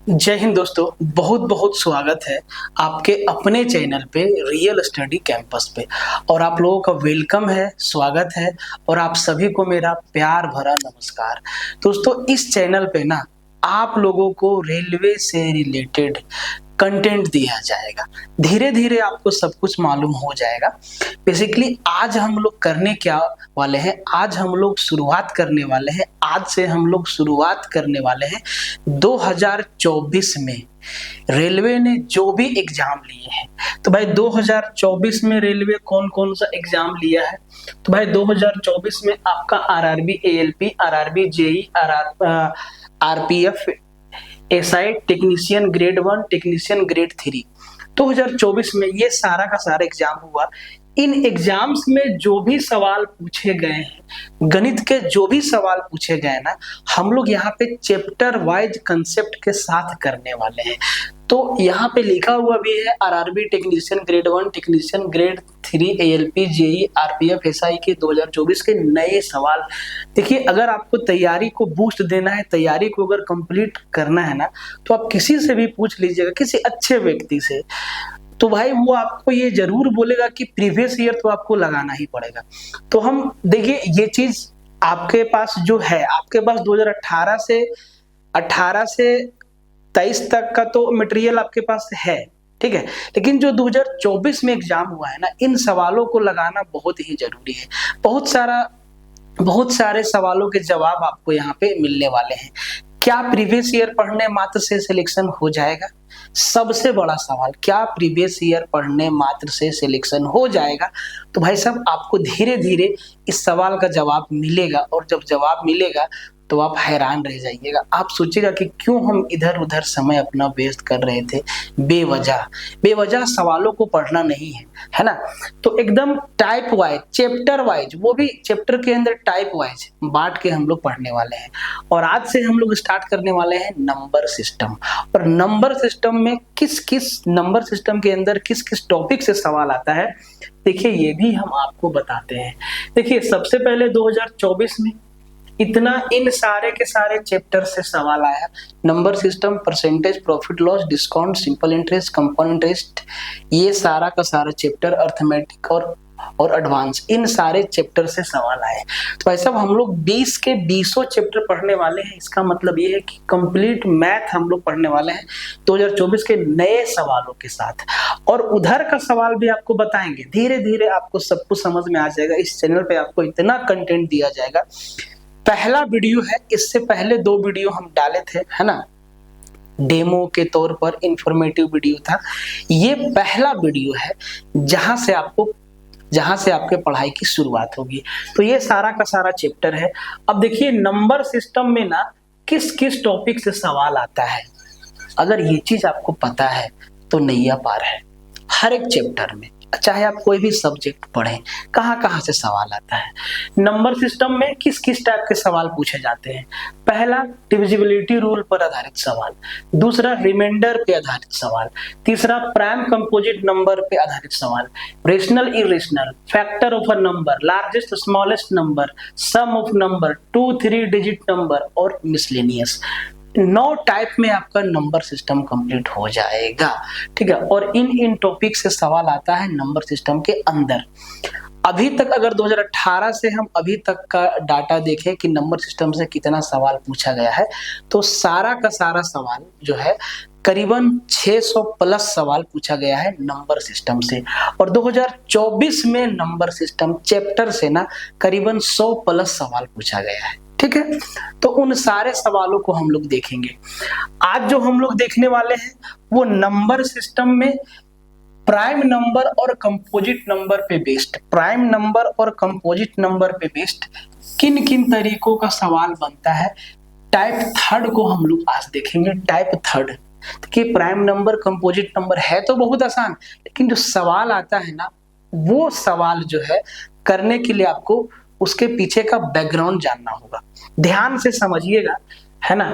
जय हिंद दोस्तों, बहुत बहुत स्वागत है आपके अपने चैनल पे रियल स्टडी कैंपस पे। और आप लोगों का वेलकम है, स्वागत है और आप सभी को मेरा प्यार भरा नमस्कार। दोस्तों, इस चैनल पे ना आप लोगों को रेलवे से रिलेटेड कंटेंट दिया जाएगा। धीरे धीरे आपको सब कुछ मालूम हो जाएगा। बेसिकली आज हम लोग करने क्या वाले हैं, आज हम लोग शुरुआत करने वाले हैं, आज से हम लोग शुरुआत करने वाले हैं 2024 में रेलवे ने जो भी एग्जाम लिए हैं। तो भाई 2024 में रेलवे कौन कौन सा एग्जाम लिया है? तो भाई 2024 में आपका RRB, ALP, RRB, JE, RPF, SI, technician grade 1, technician grade 3 2024 में ये सारा का सारा एग्जाम हुआ। इन एग्जाम्स में जो भी सवाल पूछे गए हैं, गणित के जो भी सवाल पूछे गए ना, हम लोग यहाँ पे चैप्टर वाइज कंसेप्ट के साथ करने वाले हैं। तो यहाँ पे लिखा हुआ भी है RRB technician grade 1, technician grade 3, ALP, JE, RPF, SI के 2024 के नए सवाल। देखिए, अगर आपको तैयारी को बूस्ट देना है, तैयारी को अगर कंप्लीट करना है ना, तो आप किसी से भी पूछ लीजिएगा, किसी अच्छे व्यक्ति से, तो भाई वो आपको ये जरूर बोलेगा कि प्रीवियस ईयर तो आपको लगाना ही पड़ेगा। तो हम देखिए, ये चीज आपके पास जो है, आपके पास 2018 से 23 तक का तो मटेरियल आपके पास है, ठीक है। लेकिन जो 2024 में एग्जाम हुआ है ना, इन सवालों को लगाना बहुत ही जरूरी है। बहुत सारे सवालों के जवाब आपको यहाँ पे मिलने वाले हैं। क्या प्रीवियस ईयर पढ़ने मात्र से सिलेक्शन हो जाएगा? सबसे बड़ा सवाल, क्या प्रीवियस ईयर पढ़ने मात्र से सिलेक्शन हो जाएगा? तो भाई साहब, आपको धीरे धीरे इस सवाल का जवाब मिलेगा, और जब जवाब मिलेगा तो आप हैरान रह जाइएगा। आप सोचिएगा कि क्यों हम इधर उधर समय अपना वेस्ट कर रहे थे बेवजह सवालों को पढ़ना नहीं है, है ना। तो एकदम टाइप वाइज, चैप्टर वाइज, वो भी चैप्टर के अंदर टाइप वाइज बांट के हम लोग पढ़ने वाले हैं। और आज से हम लोग स्टार्ट करने वाले हैं नंबर सिस्टम। और नंबर सिस्टम में नंबर सिस्टम के अंदर किस किस टॉपिक से सवाल आता है, देखिए ये भी हम आपको बताते हैं। देखिए, सबसे पहले 2024 में इन सारे के सारे चैप्टर से सवाल आया। Number system, percentage, profit loss, discount, simple interest, compound interest, ये सारा का सारा चैप्टर, अर्थमेटिक और एडवांस, इन सारे चैप्टर से सवाल आए। तो भाई साहब, हम लोग 20 के 20 चैप्टर पढ़ने वाले हैं। इसका मतलब ये है कि कंप्लीट मैथ हम लोग पढ़ने वाले हैं 2024 के नए सवालों के साथ। और उधर का सवाल भी आपको बताएंगे। धीरे धीरे आपको सब कुछ समझ में आ जाएगा। इस चैनल पे आपको इतना कंटेंट दिया जाएगा। पहला वीडियो है, इससे पहले 2 वीडियो हम डाले थे, है ना, डेमो के तौर पर इंफॉर्मेटिव वीडियो था। ये पहला वीडियो है जहां से आपके पढ़ाई की शुरुआत होगी। तो ये सारा का सारा चैप्टर है। अब देखिए, नंबर सिस्टम में ना किस किस टॉपिक से सवाल आता है, अगर ये चीज आपको पता है तो नैया पार है। हर एक चैप्टर में, चाहे आप कोई भी सब्जेक्ट पढ़ें, कहाँ से सवाल आता है। नंबर सिस्टम में किस किस टाइप के सवाल पूछे जाते हैं? पहला, डिविजिबिलिटी रूल पर आधारित सवाल। दूसरा, रिमाइंडर पे आधारित सवाल। तीसरा, प्राइम कंपोजिट नंबर पे आधारित सवाल। Rational, irrational, factor of a number, largest smallest number, sum of number, 2-3 digit number और मिसलेनियस। 9 टाइप में आपका नंबर सिस्टम कंप्लीट हो जाएगा, ठीक है। और इन टॉपिक से सवाल आता है नंबर सिस्टम के अंदर। अभी तक अगर 2018 से हम अभी तक का डाटा देखें कि नंबर सिस्टम से कितना सवाल पूछा गया है, तो सारा का सारा सवाल जो है करीबन 600 प्लस सवाल पूछा गया है नंबर सिस्टम से। और 2024 में नंबर सिस्टम चैप्टर से ना करीबन 100 प्लस सवाल पूछा गया है, ठीक है। तो उन सारे सवालों को हम लोग देखेंगे। आज जो हम लोग देखने वाले हैं वो नंबर सिस्टम में प्राइम नंबर और कंपोजिट नंबर पे बेस्ड, प्राइम नंबर और कंपोजिट नंबर पे बेस्ड किन किन तरीकों का सवाल बनता है। टाइप थर्ड को हम लोग आज देखेंगे। टाइप थर्ड, देखिए, प्राइम नंबर, कंपोजिट नंबर है तो बहुत आसान, लेकिन जो सवाल आता है ना, वो सवाल जो है करने के लिए आपको उसके पीछे का बैकग्राउंड जानना होगा। ध्यान से समझिएगा, है ना,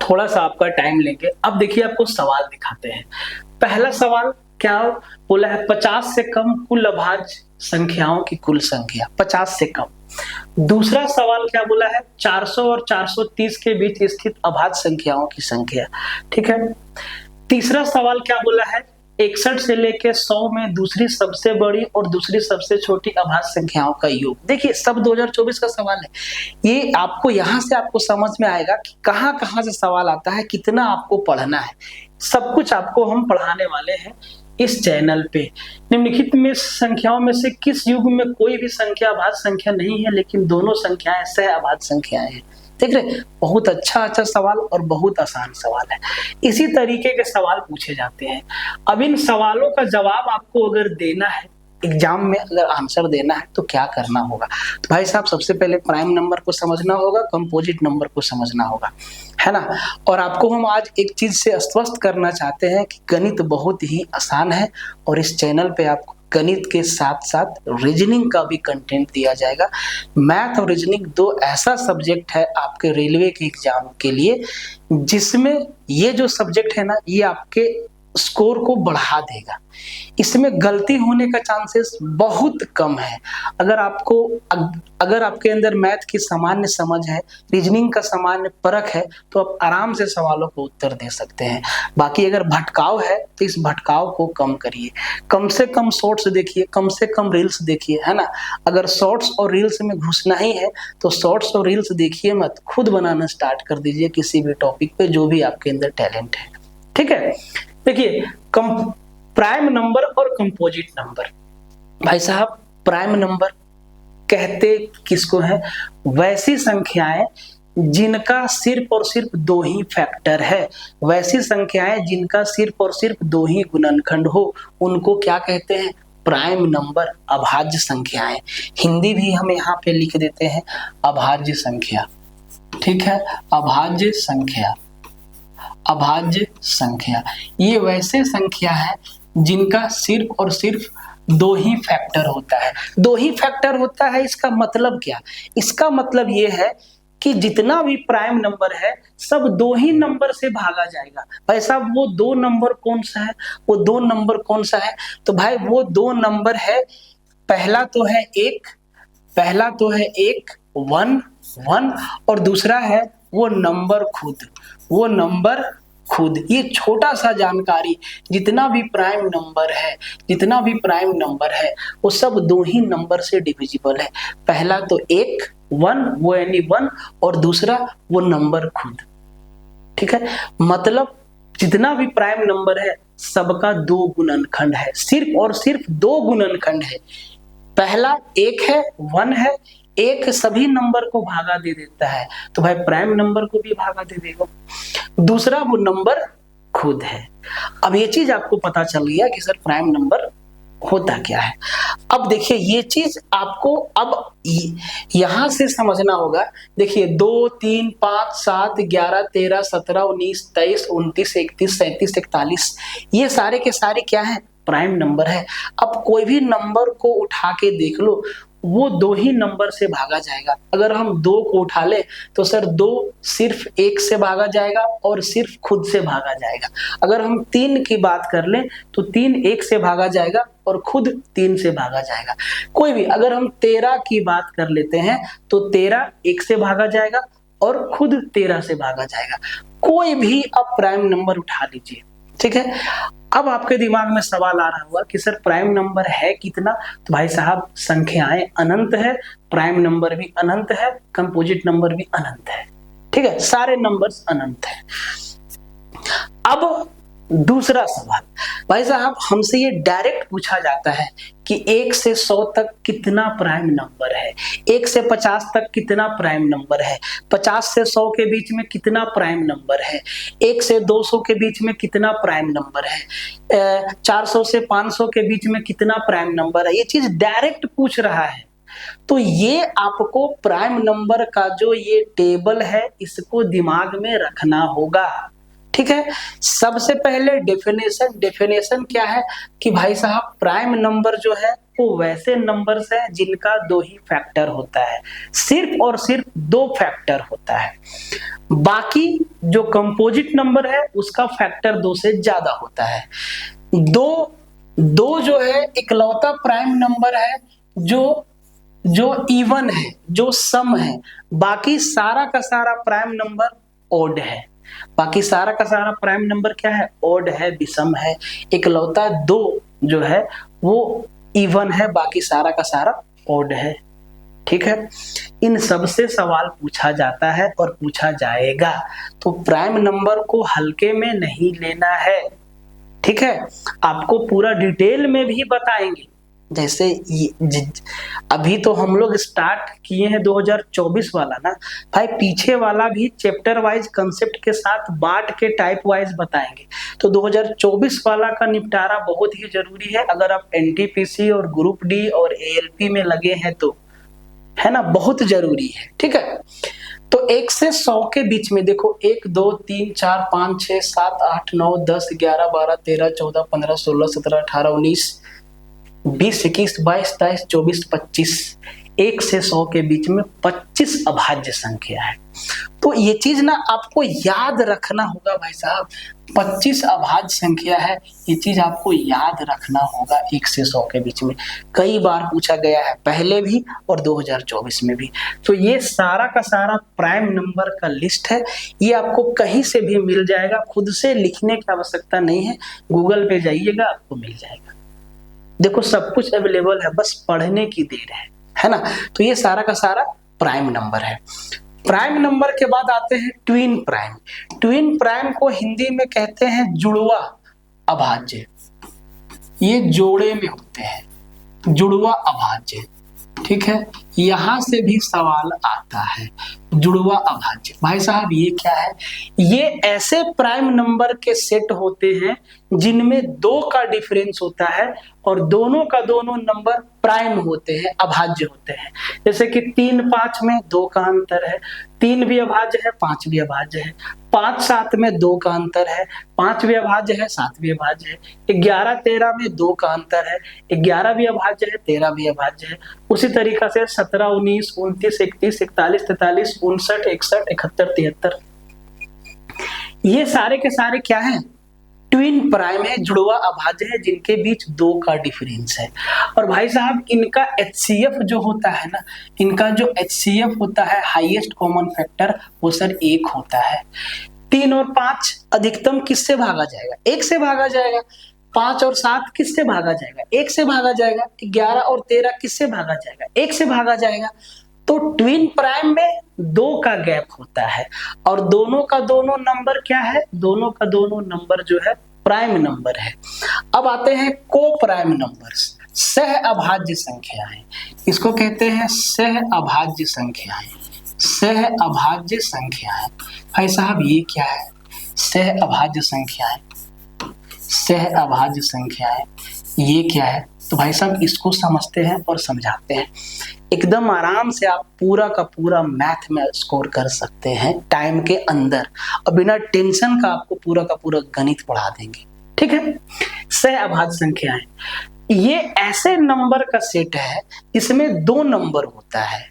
थोड़ा सा आपका टाइम लेंगे। अब देखिए, आपको सवाल दिखाते हैं। पहला सवाल क्या बोला है? 50 से कम कुल अभाज्य संख्याओं की कुल संख्या, 50 से कम। दूसरा सवाल क्या बोला है? 400 और 430 के बीच स्थित अभाज्य संख्याओं की संख्या, ठीक है। तीसरा सवाल क्या बोला है? 61 से लेके 100 में दूसरी सबसे बड़ी और दूसरी सबसे छोटी अभाज्य संख्याओं का योग। देखिए सब 2024 का सवाल है, ये आपको यहां से आपको समझ में आएगा कि कहां कहां से सवाल आता है, कितना आपको पढ़ना है। सब कुछ आपको हम पढ़ाने वाले हैं इस चैनल पे। निम्नलिखित में संख्याओं में से किस युग में कोई भी संख्या अभाज्य संख्या नहीं है, लेकिन दोनों संख्याएं सह अभाज्य संख्याएं हैं? देख रहे, बहुत अच्छा सवाल और बहुत आसान सवाल है। इसी तरीके के सवाल पूछे जाते हैं। अब इन सवालों का जवाब आपको अगर देना है एग्जाम में, अगर आंसर देना है तो क्या करना होगा? तो भाई साहब सबसे पहले प्राइम नंबर को समझना होगा, कंपोजिट नंबर को समझना होगा, है ना। और आपको हम आज एक चीज से आश्वस्त करना चाहते हैं कि गणित बहुत ही आसान है और इस चैनल पे आपको गणित के साथ साथ रीजनिंग का भी कंटेंट दिया जाएगा। मैथ और रीजनिंग दो ऐसा सब्जेक्ट है आपके रेलवे के एग्जाम के लिए, जिसमें ये जो सब्जेक्ट है ना, ये आपके स्कोर को बढ़ा देगा। इसमें गलती होने का चांसेस बहुत कम है। अगर आपके अंदर मैथ की सामान्य समझ है, रीजनिंग का सामान्य परख है, तो आप आराम से सवालों को उत्तर दे सकते हैं। बाकी अगर भटकाव है तो इस भटकाव को कम करिए, कम से कम शॉर्ट्स देखिए, कम से कम रील्स देखिए, है ना। अगर शॉर्ट्स और रील्स में घुसना ही है तो शॉर्ट्स और रील्स देखिए मत, खुद बनाना स्टार्ट कर दीजिए किसी भी टॉपिक पे, जो भी आपके अंदर टैलेंट है, ठीक है। देखिए प्राइम नंबर और कंपोजिट नंबर, भाई साहब प्राइम नंबर कहते किसको है? वैसी संख्याएं जिनका सिर्फ और सिर्फ दो ही फैक्टर है, वैसी संख्याएं जिनका सिर्फ और सिर्फ दो ही गुणनखंड हो, उनको क्या कहते हैं? प्राइम नंबर, अभाज्य संख्याएं। हिंदी भी हम यहाँ पे लिख देते हैं अभाज्य संख्या, ठीक है। अभाज्य संख्या, अभाज्य संख्या ये वैसे संख्या है जिनका सिर्फ और सिर्फ दो ही फैक्टर होता है। दो ही फैक्टर होता है, इसका मतलब क्या? इसका मतलब ये है कि जितना भी प्राइम नंबर है सब दो ही नंबर से भागा जाएगा। भाई साहब वो दो नंबर कौन सा है? वो दो नंबर कौन सा है? तो भाई वो दो नंबर है, पहला तो है एक 1 और दूसरा है वो नंबर खुद, वो नंबर खुद। ये छोटा सा जानकारी, जितना भी प्राइम नंबर है वो सब दो ही नंबर से डिविजिबल है। पहला तो 1 वो यानी 1 और दूसरा वो नंबर खुद, ठीक है। मतलब जितना भी प्राइम नंबर है सबका दो गुणनखंड है, सिर्फ और सिर्फ दो गुणनखंड है। पहला 1 है, 1 है, एक सभी नंबर को भागा दे देता है, तो भाई प्राइम नंबर को भी भागा दे देगा। दूसरा वो नंबर खुद है। अब ये चीज आपको पता चल गया कि सर प्राइम नंबर होता क्या है। अब देखिए ये चीज आपको अब यहां से समझना होगा। देखिए 2, 3, 5, 7, 11, 13, 17, 19, 23, 29, 31, 37, 41 ये सारे के सारे क्या है? प्राइम नंबर है। अब कोई भी नंबर को उठा के देख लो, वो दो ही नंबर से भागा जाएगा। अगर हम 2 को उठा ले तो सर 2 सिर्फ 1 से भागा जाएगा और सिर्फ खुद से भागा जाएगा। अगर हम 3 की बात कर ले तो 3 1 से भागा जाएगा और खुद 3 से भागा जाएगा। कोई भी, अगर हम 13 की बात कर लेते हैं तो 13 1 से भागा जाएगा और खुद 13 से भागा जाएगा। कोई भी अब प्राइम नंबर उठा लीजिए, ठीक है। अब आपके दिमाग में सवाल आ रहा होगा कि सर प्राइम नंबर है कितना? तो भाई साहब संख्याएं अनंत है, प्राइम नंबर भी अनंत है, कंपोजिट नंबर भी अनंत है, ठीक है। सारे नंबर्स अनंत है। अब दूसरा सवाल, भाई साहब हमसे ये डायरेक्ट पूछा जाता है कि 1 से 100 तक कितना प्राइम नंबर है, 1 से 50 तक कितना प्राइम नंबर है, 50 से 100 के बीच में कितना प्राइम नंबर है, 1 से 200 के बीच में कितना प्राइम नंबर है, 400 से 500 के बीच में कितना प्राइम नंबर है। ये चीज डायरेक्ट पूछ रहा है। तो ये आपको प्राइम नंबर का जो ये टेबल है इसको दिमाग में रखना होगा, ठीक है। सबसे पहले डेफिनेशन क्या है कि भाई साहब प्राइम नंबर जो है वो वैसे नंबर्स है जिनका दो ही फैक्टर होता है, सिर्फ और सिर्फ 2 फैक्टर होता है। बाकी जो कंपोजिट नंबर है उसका फैक्टर 2 से ज्यादा होता है। 2 2 जो है इकलौता प्राइम नंबर है जो इवन है, जो सम है। बाकी सारा का सारा प्राइम नंबर ओड है। बाकी सारा का सारा प्राइम नंबर क्या है? ओड है, विषम है। इकलौता 2 जो है वो इवन है, बाकी सारा का सारा ओड है। ठीक है, इन सब से सवाल पूछा जाता है और पूछा जाएगा, तो प्राइम नंबर को हल्के में नहीं लेना है। ठीक है, आपको पूरा डिटेल में भी बताएंगे। जैसे अभी तो हम लोग स्टार्ट किए हैं 2024 वाला ना भाई, पीछे वाला भी चैप्टर वाइज कंसेप्ट के साथ बांट के टाइप वाइज बताएंगे। तो 2024 वाला का निपटारा बहुत ही जरूरी है, अगर आप एनटीपीसी और ग्रुप डी और एएलपी में लगे हैं तो, है ना, बहुत जरूरी है। ठीक है, तो 1 से 100 के बीच में देखो 1 2 3 4 5 6 7 8 9 10 11 12 13 14 15 16 17 18 19 20 21 22 23 24 25, 1 से 100 के बीच में 25 अभाज्य संख्या है। तो ये चीज ना आपको याद रखना होगा भाई साहब, 25 अभाज्य संख्या है, ये चीज आपको याद रखना होगा। 1 से 100 के बीच में कई बार पूछा गया है, पहले भी और 2024 में भी। तो ये सारा का सारा प्राइम नंबर का लिस्ट है, ये आपको कहीं से भी मिल जाएगा, खुद से लिखने की आवश्यकता नहीं है, गूगल पे जाइएगा आपको मिल जाएगा। देखो सब कुछ अवेलेबल है, बस पढ़ने की देर है ना। तो ये सारा का सारा प्राइम नंबर है। प्राइम नंबर के बाद आते हैं ट्विन प्राइम। ट्विन प्राइम को हिंदी में कहते हैं जुड़वा अभाज्य। ये जोड़े में होते हैं, जुड़वा अभाज्य। ठीक है, यहां से भी सवाल आता है, जुड़वा अभाज्य। भाई साहब ये क्या है? ये ऐसे प्राइम नंबर के सेट होते हैं जिनमें 2 का डिफरेंस होता है और दोनों का दोनों नंबर प्राइम होते हैं, अभाज्य होते हैं। जैसे कि 3 5 में 2 का अंतर है, 3 भी अभाज्य है, 5 भी अभाज्य है। 5 7 में 2 का अंतर है, 5 भी अभाज्य है, 7 भी अभाज्य है। 11 13 में 2 का अंतर है, 11 भी अभाज्य है, 13 भी अभाज्य है। उसी तरीका से 17 19 29 31 41 43 59 61 71 73, ये सारे के सारे क्या है? ट्विन प्राइम है, जुड़वा अभाज्य है, जिनके बीच 2 का डिफरेंस है। और भाई साहब इनका HCF जो होता है ना, इनका जो HCF होता है, हाईएस्ट कॉमन फैक्टर, वो सर 1 होता है। 3 और 5 अधिकतम किससे भागा जाएगा? 1 से भागा जाएगा। 5 और 7 किससे भागा जाएगा? 1 से भागा जाएगा। 11 और 13 किससे भागा जाएगा? 1 से भागा जाएगा। तो ट्विन प्राइम में 2 का गैप होता है और दोनों का दोनों नंबर क्या है? दोनों का दोनों नंबर जो है प्राइम नंबर है। अब आते हैं को प्राइम नंबर्स, सह अभाज्य संख्याएं। इसको कहते हैं सह अभाज्य संख्याएं। सह अभाज्य संख्याएं, भाई साहब ये क्या है? सह अभाज्य संख्याएं, सह अभाज्य संख्याएं ये क्या है? तो भाई साहब इसको समझते हैं और समझाते हैं। एकदम आराम से आप पूरा का पूरा मैथ में स्कोर कर सकते हैं टाइम के अंदर, और बिना टेंशन का आपको पूरा का पूरा गणित पढ़ा देंगे। ठीक है, सह अभाज्य संख्याएं ये ऐसे नंबर का सेट है इसमें 2 नंबर होता है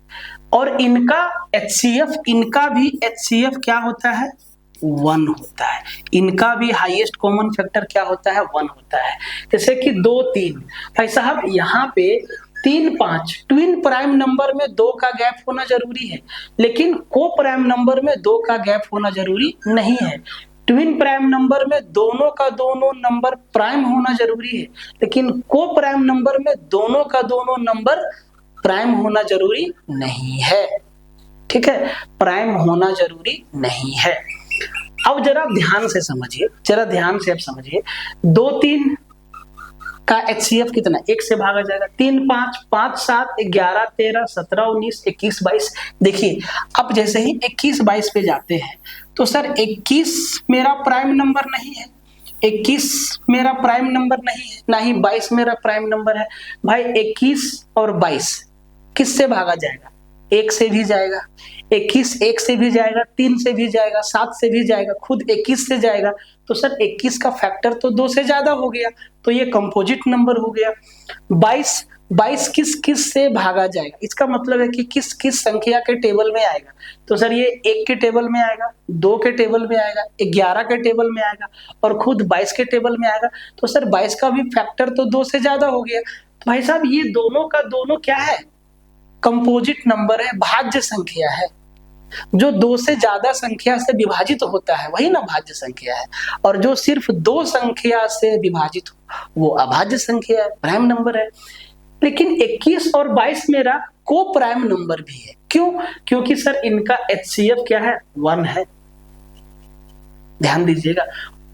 और इनका HCF, इनका भी HCF क्या होता है? 1 होता है। इनका भी हाईएस्ट कॉमन फैक्टर क्या होता है? 1 होता है। जैसे कि 2 3, भाई साहब यहाँ पे 3 5 ट्विन प्राइम नंबर में 2 का गैप होना जरूरी है, लेकिन को प्राइम नंबर में 2 का गैप होना जरूरी नहीं है। ट्विन प्राइम नंबर में दोनों का दोनों नंबर प्राइम होना जरूरी है, लेकिन को प्राइम नंबर में दोनों का दोनों नंबर प्राइम होना जरूरी नहीं है। ठीक है, प्राइम होना जरूरी नहीं है। अब जरा ध्यान से समझिए, जरा ध्यान से आप समझिए। 2 3 का HCF कितना? 1 से भागा जाएगा। 3 5 5 7 11 13 17 19 21 22। देखिए अब जैसे ही 21 22 पे जाते हैं तो सर 21 मेरा प्राइम नंबर नहीं है, 21 मेरा प्राइम नंबर नहीं है, ना ही 22 मेरा प्राइम नंबर है। भाई 21 और 22 किससे भागा जाएगा? 1 से भी जाएगा। 21 1 से भी जाएगा, 3 से भी जाएगा, 7 से भी जाएगा, खुद 21 से जाएगा। तो सर 21 का फैक्टर तो 2 से ज्यादा हो गया, तो ये कंपोजिट नंबर हो गया। 22 22 किस किस से भागा जाएगा, इसका मतलब है कि किस किस संख्या के टेबल में आएगा। तो सर ये 1 के टेबल में आएगा, 2 के टेबल में आएगा, 11 के टेबल में आएगा और खुद 22 के टेबल में आएगा। तो सर 22 का भी फैक्टर तो 2 से ज्यादा हो गया। तो भाई साहब ये दोनों का दोनों क्या है, कंपोजिट नंबर है, भाज्य संख्या है। जो 2 से ज्यादा संख्या से विभाजित होता है वही ना भाज्य संख्या है, और जो सिर्फ 2 संख्या से विभाजित हो वो अभाज्य संख्या है, प्राइम नंबर है। लेकिन 21 और 22 मेरा को प्राइम नंबर भी है। क्यों? क्योंकि सर इनका HCF क्या है, 1 है। ध्यान दीजिएगा,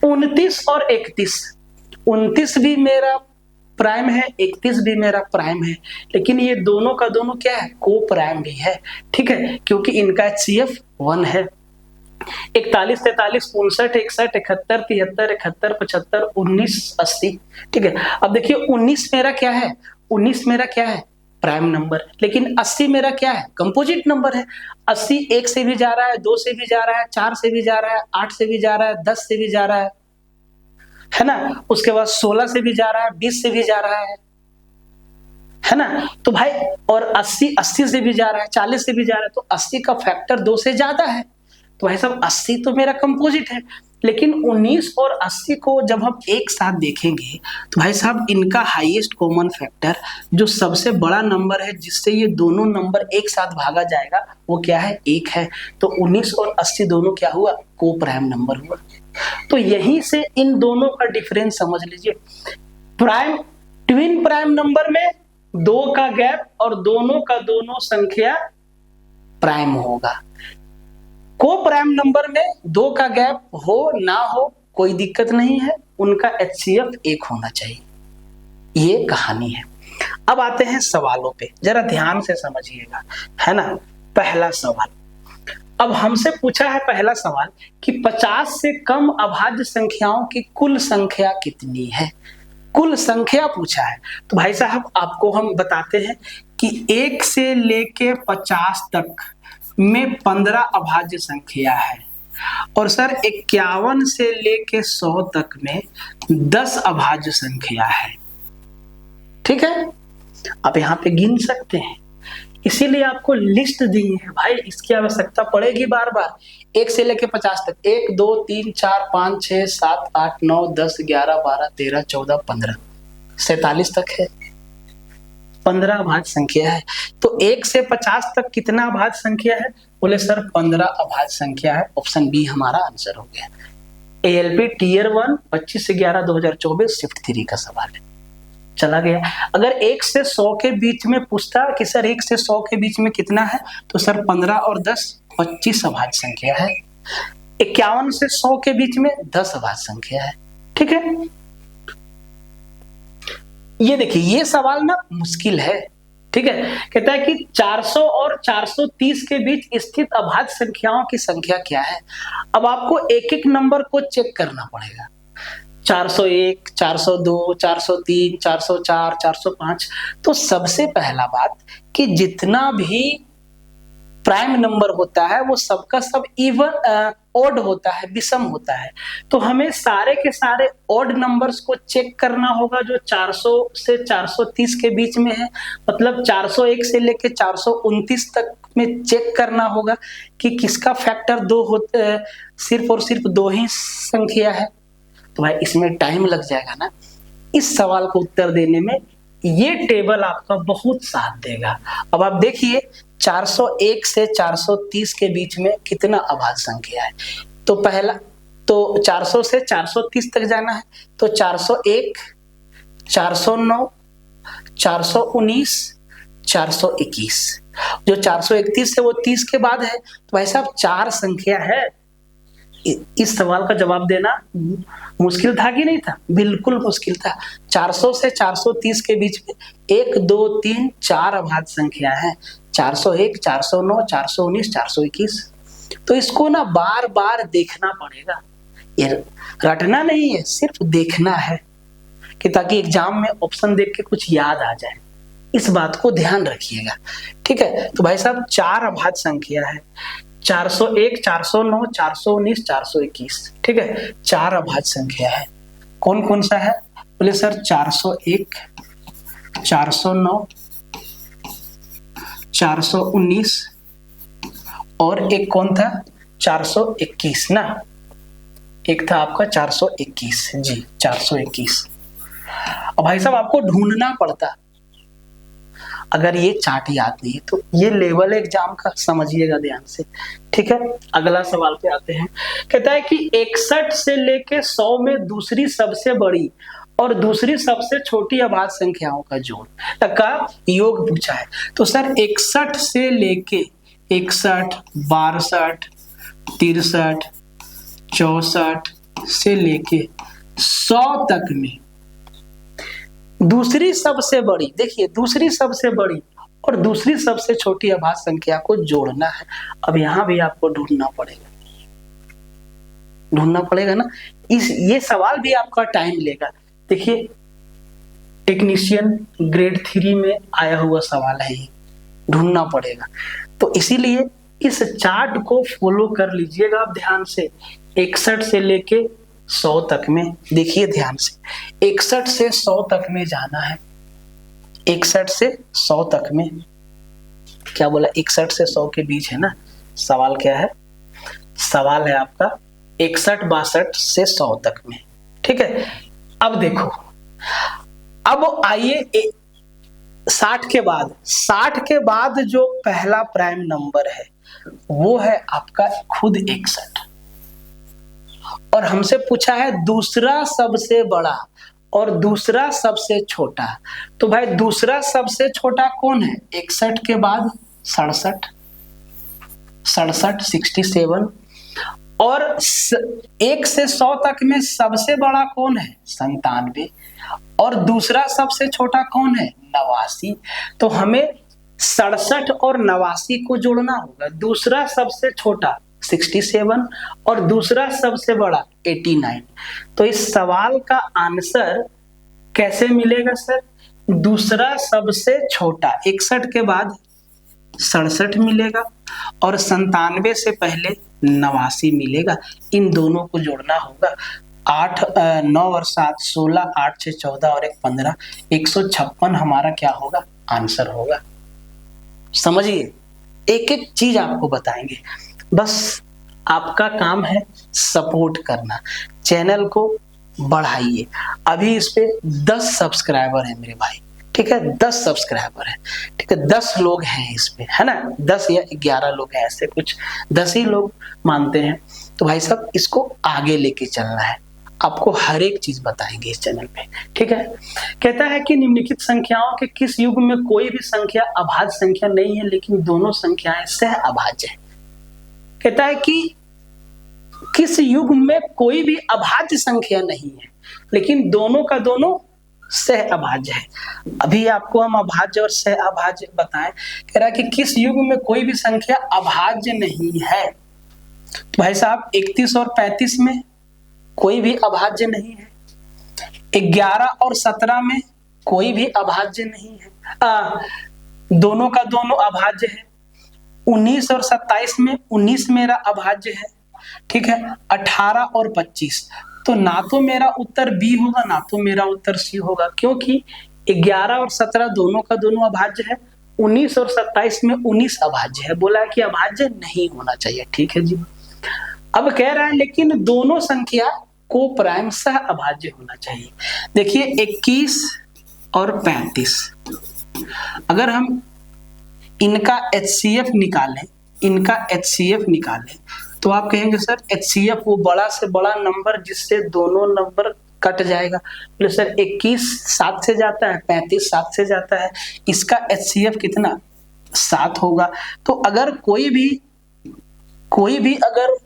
29 और 31, 29 भी मेरा प्राइम है, 31 भी मेरा प्राइम है, लेकिन ये दोनों का दोनों क्या है, को प्राइम भी है। ठीक है, क्योंकि इनका HCF 1 है। 41, 43, 59, 61, 71, 73, 71, 75, 19, 80। ठीक है, अब देखिए 19 मेरा क्या है, 19 मेरा क्या है, प्राइम नंबर, लेकिन 80 मेरा क्या है, कंपोजिट नंबर है। 80 1 से भी जा रहा है, 2 से भी जा रहा है, 4 से भी जा रहा है, 8 से भी जा रहा है, 10 से भी जा रहा है ना। उसके बाद 16 से भी जा रहा है, 20 से भी जा रहा है ना। तो भाई और 80 से भी जा रहा है, 40 से भी जा रहा है, तो 80 का फैक्टर 2 से ज्यादा है। तो भाई साहब 80 तो मेरा कंपोजिट है, लेकिन 19 और 80 को जब हम एक साथ देखेंगे तो भाई साहब इनका हाईएस्ट कॉमन फैक्टर, जो सबसे बड़ा नंबर है जिससे ये दोनों नंबर एक साथ भागा जाएगा, वो क्या है, 1 है। तो 19 और 80 दोनों क्या हुआ, को प्राइम नंबर हुआ। तो यहीं से इन दोनों का डिफरेंस समझ लीजिए। प्राइम ट्विन प्राइम नंबर में 2 का गैप और दोनों का दोनों संख्या प्राइम होगा। को प्राइम नंबर में 2 का गैप हो ना हो कोई दिक्कत नहीं है, उनका HCF 1 होना चाहिए। ये कहानी है। अब आते हैं सवालों पे, जरा ध्यान से समझिएगा, है ना। पहला सवाल, अब हमसे पूछा है पहला सवाल कि 50 से कम अभाज्य संख्याओं की कुल संख्या कितनी है। कुल संख्या पूछा है, तो भाई साहब आपको हम बताते हैं कि 1 से लेके 50 तक में 15 अभाज्य संख्या है, और सर 51 से लेके 100 तक में 10 अभाज्य संख्या है। ठीक है, आप यहाँ पे गिन सकते हैं, इसीलिए आपको लिस्ट दी है भाई, इसकी आवश्यकता पड़ेगी बार बार। 1 से लेके 50 तक, 1 2 3 4 5 6 7 8 9 10 11 12 13 14 15 47 तक है, 15 अभाज्य संख्या है। तो 1 से 50 तक कितना अभाज्य संख्या है, बोले सर 15 अभाज्य संख्या है। ऑप्शन बी हमारा आंसर हो गया। ALP टीयर 1 25 से 11 2024 शिफ्ट 3 का सवाल है, चला गया। अगर 1 से 100 के बीच में पूछता कि सर 1 से 100 के बीच में कितना है, तो सर 15 और 10 25 अभाज्य संख्या है। 51 से 100 के बीच में 10 अभाज्य संख्या है। ठीक है, ये देखिए ये सवाल ना मुश्किल है। ठीक है, कहता है कि 400 और 430 के बीच स्थित अभाज्य संख्याओं की संख्या क्या है। अब आपको एक एक नंबर को चेक करना पड़ेगा। 401, 402, 403, 404, 405। तो सबसे पहला बात कि जितना भी प्राइम नंबर होता है वो सबका सब इवन ऑड होता है, विषम होता है। तो हमें सारे के सारे ऑड नंबर्स को चेक करना होगा जो 400 से 430 के बीच में है। मतलब 401 से लेके 429 तक में चेक करना होगा कि किसका फैक्टर 2 होता, सिर्फ और सिर्फ 2 ही संख्या है। तो भाई इसमें टाइम लग जाएगा ना। इस सवाल को उत्तर देने में ये टेबल आपका बहुत साथ देगा। अब आप देखिए 401 से 430 के बीच में कितना अभाज्य संख्या है। तो पहला तो 400 से 430 तक जाना है, तो 401, 409, 419, 421। जो 431 से वो 30 के बाद है, तो भाई साहब 4 संख्या है। इस सवाल का जवाब देना मुश्किल था कि नहीं था? बिल्कुल मुश्किल था। 400 से 430 के बीच में 1 2 3 4 अभाज्य संख्या है। 401, 409, 419, 421। तो इसको ना बार बार देखना पड़ेगा, ये रटना नहीं है, सिर्फ देखना है कि ताकि एग्जाम में ऑप्शन देख के कुछ याद आ जाए। इस बात को ध्यान रखिएगा। ठीक है, तो भाई साहब 4 अभाज्य संख्या है, 401, 409, 419, 421। ठीक है, 4 अभाज्य संख्या है। कौन कौन सा है? बोले सर 401, 409, 419 और एक कौन था 421 ना, एक था आपका 421 जी 421। अब भाई साहब आपको ढूंढना पड़ता, अगर ये चार्ट याद नहीं है तो ये लेवल एग्जाम का समझिएगा ध्यान से, ठीक है। अगला सवाल पे आते हैं, कहता है कि 61 से लेके 100 में दूसरी सबसे बड़ी और दूसरी सबसे छोटी अभाज्य संख्याओं का जोड़ तक का योग पूछा है। तो सर 61 से लेके 61, 62, 63, 64 से लेके 100 तक में दूसरी सबसे बड़ी, देखिए दूसरी सबसे बड़ी और दूसरी सबसे छोटी अभाज्य संख्या को जोड़ना है। अब यहां भी आपको ढूंढना पड़ेगा ना। ये सवाल भी आपका टाइम लेगा। देखिए टेक्नीशियन ग्रेड 3 में आया हुआ सवाल है, ये ढूंढना पड़ेगा। तो इसीलिए इस चार्ट को फॉलो कर लीजिएगा आप ध्यान से। 61 से लेके 100 तक में, देखिए ध्यान से, 61 से 100 तक में जाना है। 61 से 100 तक में, क्या बोला, 61 से 100 के बीच है ना। सवाल क्या है, सवाल है आपका 61, 62 से 100 तक में, ठीक है। अब देखो, अब आइए 60 के बाद जो पहला प्राइम नंबर है वो है आपका खुद 61, और हमसे पूछा है दूसरा सबसे बड़ा और दूसरा सबसे छोटा। तो भाई दूसरा सबसे छोटा कौन है, 61 के बाद 67, 67 और 1 से 100 तक में सबसे बड़ा कौन है, 97, और दूसरा सबसे छोटा कौन है, 89। तो हमें 67 और 89 को जोड़ना होगा। दूसरा सबसे छोटा 67 और दूसरा सबसे बड़ा 89। तो इस सवाल का आंसर कैसे मिलेगा सर, दूसरा सबसे छोटा 61 के बाद 67 मिलेगा और 97 से पहले 89 मिलेगा। इन दोनों को जोड़ना होगा। 9 और 7 16, 8 से 14 और 1 15, 156 हमारा क्या होगा, आंसर होगा। समझिए, एक एक चीज आपको बताएंगे, बस आपका काम है सपोर्ट करना, चैनल को बढ़ाइए। अभी इस पे 10 सब्सक्राइबर है मेरे भाई, ठीक है, 10 सब्सक्राइबर है, ठीक है, 10 लोग हैं इस पे, है ना, 10 या 11 लोग हैं, ऐसे कुछ 10 ही लोग मानते हैं। तो भाई साहब इसको आगे लेके चलना है, आपको हर एक चीज बताएंगे इस चैनल पे, ठीक है। कहता है कि निम्नलिखित संख्याओं के किस युग में कोई भी संख्या अभाज्य संख्या नहीं है लेकिन दोनों संख्याएं सह अभाज्य है। कहता है कि किस युग में कोई भी अभाज्य संख्या नहीं है लेकिन दोनों का दोनों सह अभाज्य है। अभी आपको हम अभाज्य और सह अभाज्य बताएं। कह रहा है कि किस युग में कोई भी संख्या अभाज्य नहीं है। तो भाई साहब 31 और 35 में कोई भी अभाज्य नहीं है, 11 और 17 में कोई भी अभाज्य नहीं है, दोनों का दोनों अभाज्य है। 19 और 27 में 19 मेरा अभाज्य है, ठीक है। 18 और 25, तो ना तो मेरा उत्तर बी होगा ना तो मेरा उत्तर सी होगा, क्योंकि 11 और 17 दोनों का दोनों अभाज्य है। 19 और 27 में 19 अभाज्य है, बोला कि अभाज्य नहीं होना चाहिए, ठीक है जी। अब कह रहा है लेकिन दोनों संख्या को प्राइम सह अभाज्य होना चाहिए। देखिए 21 और 35, अगर हम इनका HCF निकालें, तो आप कहेंगे सर HCF वो बड़ा से बड़ा नंबर जिससे दोनों नंबर कट जाएगा। बोले सर 21 7 से जाता है, 35 7 से जाता है, इसका HCF कितना, 7 होगा। तो अगर कोई भी अगर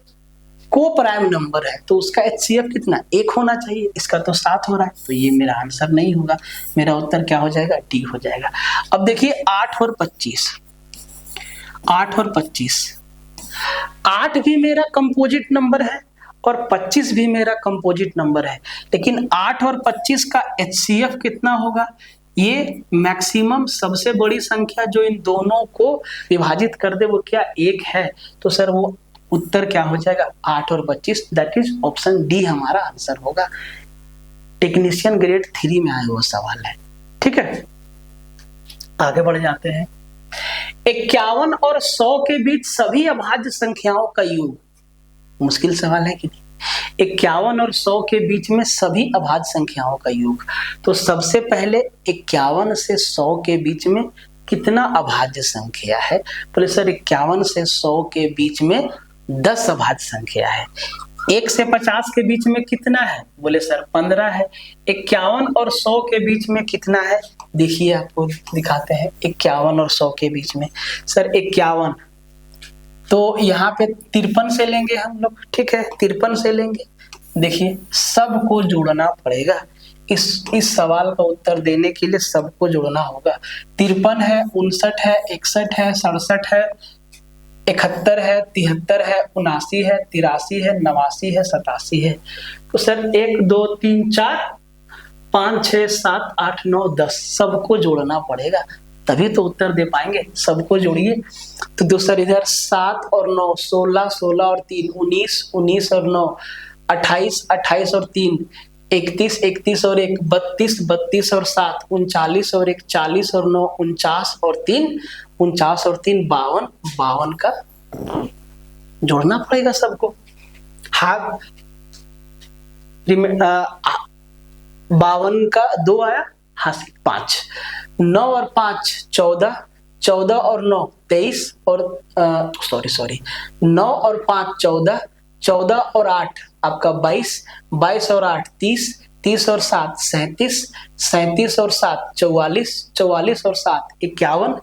को प्राइम नंबर है तो उसका HCF कितना, 1 होना चाहिए। इसका तो 7 हो रहा है, तो ये मेरा आंसर नहीं होगा, मेरा उत्तर क्या हो जाएगा, डी हो जाएगा। अब देखिए 8 और 25, 8 भी मेरा कंपोजिट नंबर है और 25 भी मेरा कंपोजिट नंबर है, लेकिन 8 और 25 का HCF कितना होगा, ये मैक्सिमम सबसे बड़ी संख्या जो इन दोनों को विभाजित कर दे वो क्या 1 है। तो सर वो उत्तर क्या हो जाएगा, 8 और 25, दैट इज ऑप्शन डी हमारा आंसर होगा। टेक्नीशियन ग्रेड 3 में आया हुआ सवाल है, ठीक है। आगे बढ़ जाते हैं। 51 और 100 के बीच सभी अभाज्य संख्याओं का योग। मुश्किल सवाल है कि नहीं? 51 और 100 के बीच में सभी अभाज्य संख्याओं का योग। तो सबसे पहले 51 से 100 के बीच में कितना अभाज्य संख्या है? बोले सर 51 से 100 के बीच में 10 अभाज्य संख्या है। 1 से 50 के बीच में कितना है? बोले सर 15 है। 51 और 100 के बीच में कितना है? देखिए आपको दिखाते हैं 51 और 100 के बीच में। सर 51 तो यहाँ पे 53 से लेंगे हम लोग, ठीक है, 53 से लेंगे। देखिए सबको जोड़ना पड़ेगा। इस सवाल का उत्तर देने के लिए सबको जोड़ना होगा। 53 है, 59 है, 61 है, 67 है, 71 है, 73 है, 79 है, 83 है, 89 है, 87 है। तो सर 1 2 3 4 5 6 7 8 9 10 सबको जोड़ना पड़ेगा, तभी तो उत्तर दे पाएंगे। सबको जोड़िए। तो दोस्तों इधर 7 और 9 16, 16 और 3 19, 19 और 9 28, 28 और 3 31, 31 और 1 32, 32 और 7 39 और 1 40 और 9 49 और 3 49 और 3 52, 52 का जोड़ना पड़ेगा सबको। हाँ 52 का 2 आया, हाँ 5 9 और 5 14, 14 और 9 23 और 9 और 5 14, 14 और 8 आपका 22, 22 और 8 30, 30 और 7 37, 37 और 7 44, 44 और 7 51,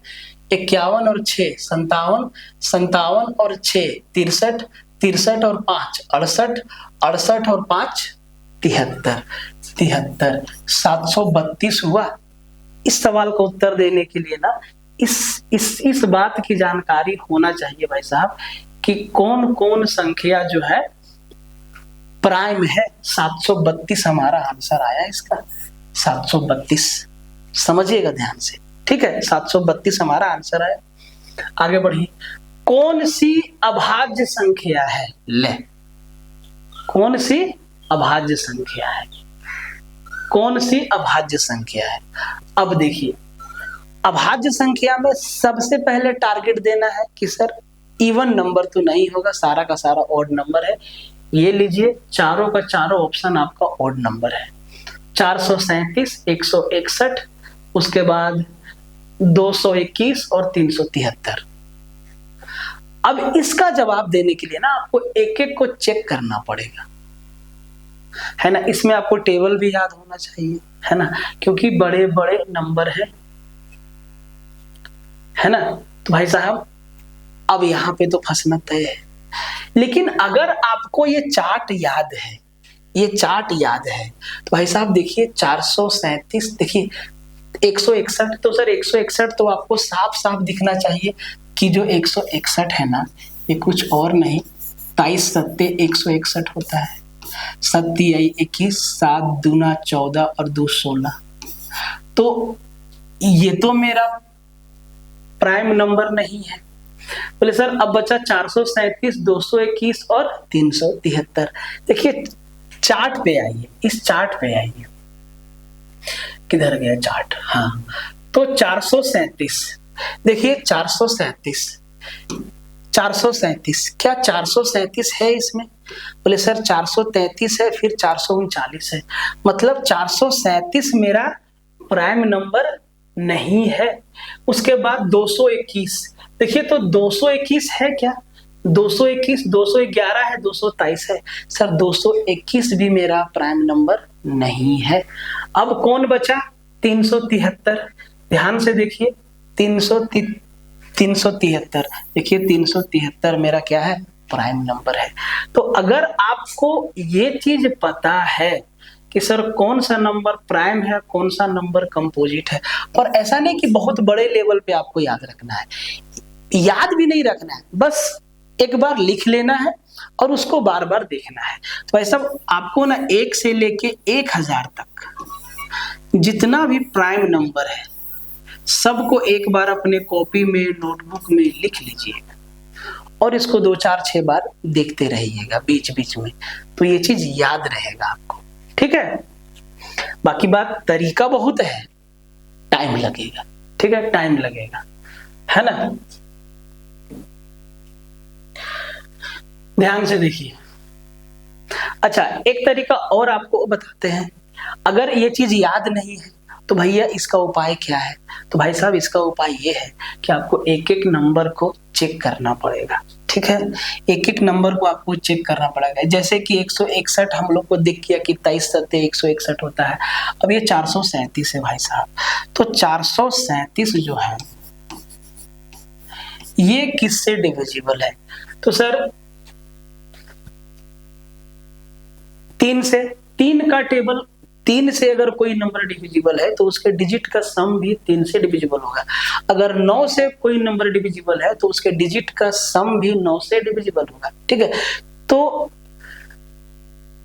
51 और 6 57, 57 और 6 63, 63 और 5 68, 68 और 5 73, 73 732 हुआ। इस सवाल का उत्तर देने के लिए ना इस बात की जानकारी होना चाहिए भाई साहब कि कौन कौन संख्या जो है प्राइम है। 732 हमारा आंसर आया इसका, 732 समझिएगा ध्यान से, ठीक है, 732 हमारा आंसर आया। आगे बढ़िए। कौन सी अभाज्य संख्या है? ले, कौन सी अभाज्य संख्या है? कौन सी अभाज्य संख्या है? अब देखिए अभाज्य संख्या में सबसे पहले टारगेट देना है कि सर इवन नंबर तो नहीं होगा, सारा का सारा ऑड नंबर है। ये लीजिए चारों का चारों ऑप्शन आपका ऑड नंबर है। 437, 161, उसके बाद 221 और 373। अब इसका जवाब देने के लिए ना आपको एक एक को चेक करना पड़ेगा, है ना। इसमें आपको टेबल भी याद होना चाहिए, है ना, क्योंकि बड़े बड़े नंबर है ना। तो भाई साहब अब यहाँ पे तो फंसना तय है। लेकिन अगर आपको ये चार्ट याद है, ये चार्ट याद है तो भाई साहब देखिए 437, देखिए 161, तो सर 161 तो आपको साफ साफ दिखना चाहिए कि जो 161 है ना ये कुछ और नहीं 23 सत्ते 161 होता है। 7 21, 7 दूना 14 और 2 16। तो ये तो मेरा प्राइम नंबर नहीं है। बोले सर अब बचा 437, 221 और 373। देखिए चार्ट पे आइए, इस चार्ट पे आइए, किधर गया चार्ट? हाँ तो 437, देखिए 437, 437 क्या 437 है इसमें? बोले सर 433 है, फिर 439 है, मतलब 437 मेरा प्राइम नंबर नहीं है। उसके बाद 221, देखिए तो 221 है क्या? 221, 211 है, 223 है, सर 221 भी मेरा प्राइम नंबर नहीं है। अब कौन बचा? 373। ध्यान से देखिए 373, देखिए 373 मेरा क्या है? प्राइम नंबर है। तो अगर आपको ये चीज पता है कि सर कौन सा नंबर प्राइम है, कौन सा नंबर कंपोजिट है, और ऐसा नहीं कि बहुत बड़े लेवल पे आपको याद रखना है, याद भी नहीं रखना है, बस एक बार लिख लेना है और उसको बार बार देखना है। तो ऐसा आपको ना 1 से लेके 1000 तक जितना भी प्राइम नंबर है सबको एक बार अपने कॉपी में, नोटबुक में लिख लीजिएगा और इसको 2 4 6 बार देखते रहिएगा बीच बीच में, तो ये चीज याद रहेगा आपको, ठीक है। बाकी बात तरीका बहुत है, टाइम लगेगा, ठीक है, टाइम लगेगा, है ना। ध्यान से देखिए। अच्छा, एक तरीका और आपको बताते हैं, अगर ये चीज याद नहीं है तो भैया इसका उपाय क्या है, तो भाई साहब इसका उपाय ये है कि आपको एक एक नंबर को चेक करना पड़ेगा। ठीक है, एक एक नंबर को आपको चेक करना पड़ेगा। जैसे कि 161 हम लोग को दिख गया कि 23 सत्ते 161 होता है। अब ये 437 है भाई साहब, तो 437 जो है ये किससे डिविजिबल है, तो सर 3 से। 3 का टेबल, 3 से अगर कोई नंबर डिविजिबल है तो उसके डिजिट का सम भी 3 से डिविजिबल होगा। अगर 9 से कोई नंबर डिविजिबल है तो उसके डिजिट का सम भी 9 से डिविजिबल होगा। ठीक है, तो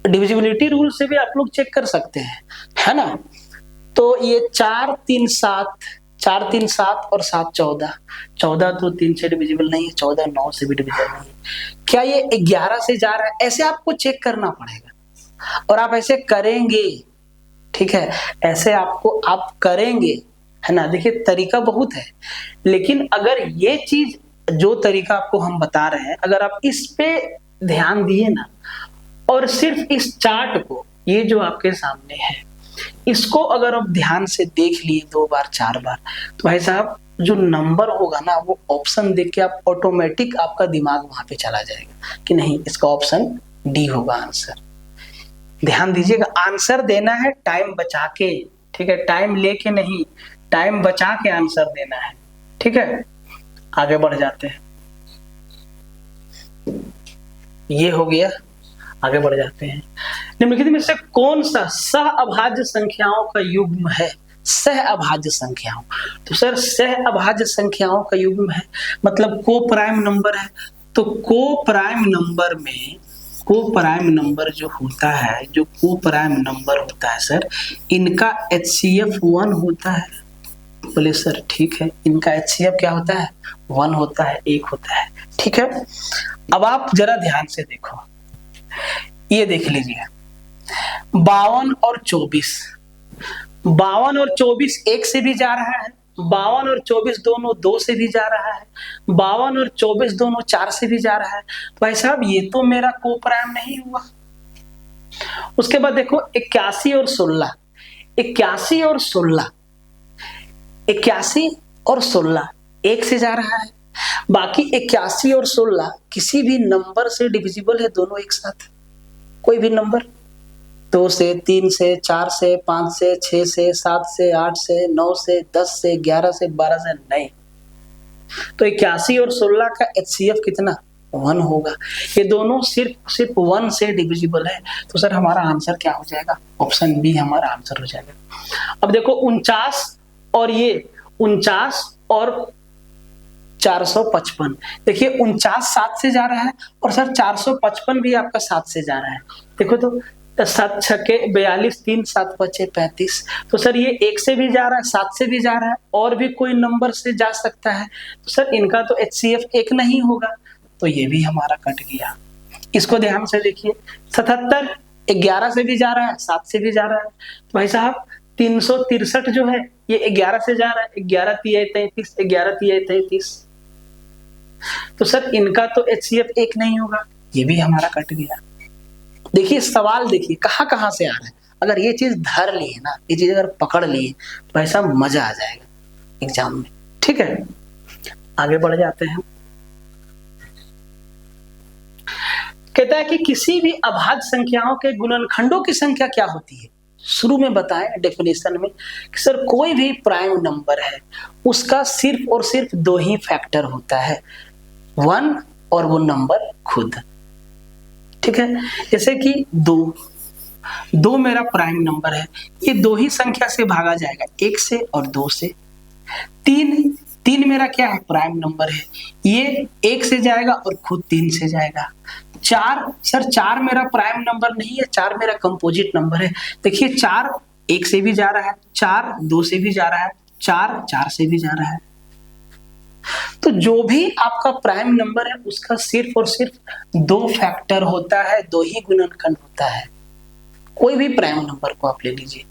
डिविजिबिलिटी रूल से भी आप लोग चेक कर सकते हैं, है ना। तो ये 4 3 7, 4 3 7 और 7 14, 14 तो 3 से डिविजिबल नहीं है, 14 9 से भी डिविजिबल नहीं है। क्या ये 11 से जा रहा है, ऐसे आपको चेक करना पड़ेगा और आप ऐसे करेंगे। ठीक है, ऐसे आपको आप करेंगे, है ना। देखिए तरीका बहुत है, लेकिन अगर ये चीज जो तरीका आपको हम बता रहे हैं, अगर आप इस पे ध्यान दिए ना और सिर्फ इस चार्ट को, ये जो आपके सामने है, इसको अगर आप ध्यान से देख लिए 2 बार 4 बार, तो भाई साहब जो नंबर होगा ना वो ऑप्शन देख के आप ऑटोमेटिक आपका दिमाग वहां पे चला जाएगा कि नहीं इसका ऑप्शन डी होगा आंसर। ध्यान दीजिएगा, आंसर देना है टाइम बचा के। ठीक है, टाइम लेके नहीं, टाइम बचा के आंसर देना है। ठीक है, आगे बढ़ जाते हैं। ये हो गया, आगे बढ़ जाते हैं। निम्नलिखित में से कौन सा सह अभाज्य संख्याओं का युग्म है। सह अभाज्य संख्याओं, तो सर सह अभाज्य संख्याओं का युग्म है मतलब को प्राइम नंबर है। तो को प्राइम नंबर में, को प्राइम नंबर जो होता है, जो को प्राइम नंबर होता है सर, इनका HCF 1 होता है। बोले सर ठीक है, इनका HCF क्या होता है, 1 होता है, 1 होता है। ठीक है, अब आप जरा ध्यान से देखो, ये देख लीजिए 52 और 24, 52 और 24 1 से भी जा रहा है, 52 और 24 दोनों 2 से भी जा रहा है, 52 और 24 दोनों 4 से भी जा रहा है। तो भाई साहब ये तो मेरा को प्राइम नहीं हुआ। उसके बाद देखो 81 और 16, 81 और 16, 81 और 16 1 से जा रहा है, बाकी 81 और 16 किसी भी नंबर से डिविजिबल है, दोनों एक साथ, कोई भी नंबर, 2 से 3 से 4 से 5 से 6 से 7 से 8 से 9 से 10 से 11 से 12 से नहीं। तो 81 और 16 का HCF कितना, 1 होगा। ये दोनों सिर्फ 1 से डिविजिबल है, तो सर हमारा आंसर क्या हो जाएगा, ऑप्शन बी हमारा आंसर हो जाएगा। अब देखो 49 और ये 49 और 455, देखिए 49 7 से जा रहा है और सर 455 भी आपका 7 से जा रहा है। देखो तो 7 छक्के 42, 3 7 5 35, तो सर ये 1 से भी जा रहा है, 7 से भी जा रहा है, और भी कोई नंबर से जा सकता है, तो सर इनका तो HCF 1 नहीं होगा, तो ये भी हमारा कट गया। इसको ध्यान से देखिए, 77 11 से भी जा रहा है, 7 से भी जा रहा है, तो भाई साहब 363 जो है ये 11 से जा रहा है, 11 3 33, 11 3 33, तो सर इनका तो HCF 1 नहीं होगा, ये भी हमारा कट गया। देखिए सवाल देखिए कहां कहां से आ रहा है, अगर ये चीज धर लिए ना, ये चीज अगर पकड़ लिए तो ऐसा मजा आ जाएगा एग्जाम में। ठीक है, आगे बढ़ जाते हैं। कहता है कि किसी भी अभाज्य संख्याओं के गुणनखंडों की संख्या क्या होती है। शुरू में बताएं डेफिनेशन में कि सर कोई भी प्राइम नंबर है उसका सिर्फ और सिर्फ 2 ही फैक्टर होता है, 1 और वो नंबर खुद। ठीक है, जैसे कि 2 मेरा प्राइम नंबर है, ये 2 ही संख्या से भागा जाएगा, 1 से और 2 से। 3 मेरा क्या है, प्राइम नंबर है, ये 1 से जाएगा और खुद 3 से जाएगा। 4 सर 4 मेरा प्राइम नंबर नहीं है, 4 मेरा कंपोजिट नंबर है। देखिए 4 1 से भी जा रहा है, 4 2 से भी जा रहा है, 4 4 से भी जा रहा है। तो जो भी आपका प्राइम नंबर है उसका सिर्फ और सिर्फ 2 फैक्टर होता है, 2 ही गुणनखंड होता है। कोई भी प्राइम नंबर को आप ले लीजिए,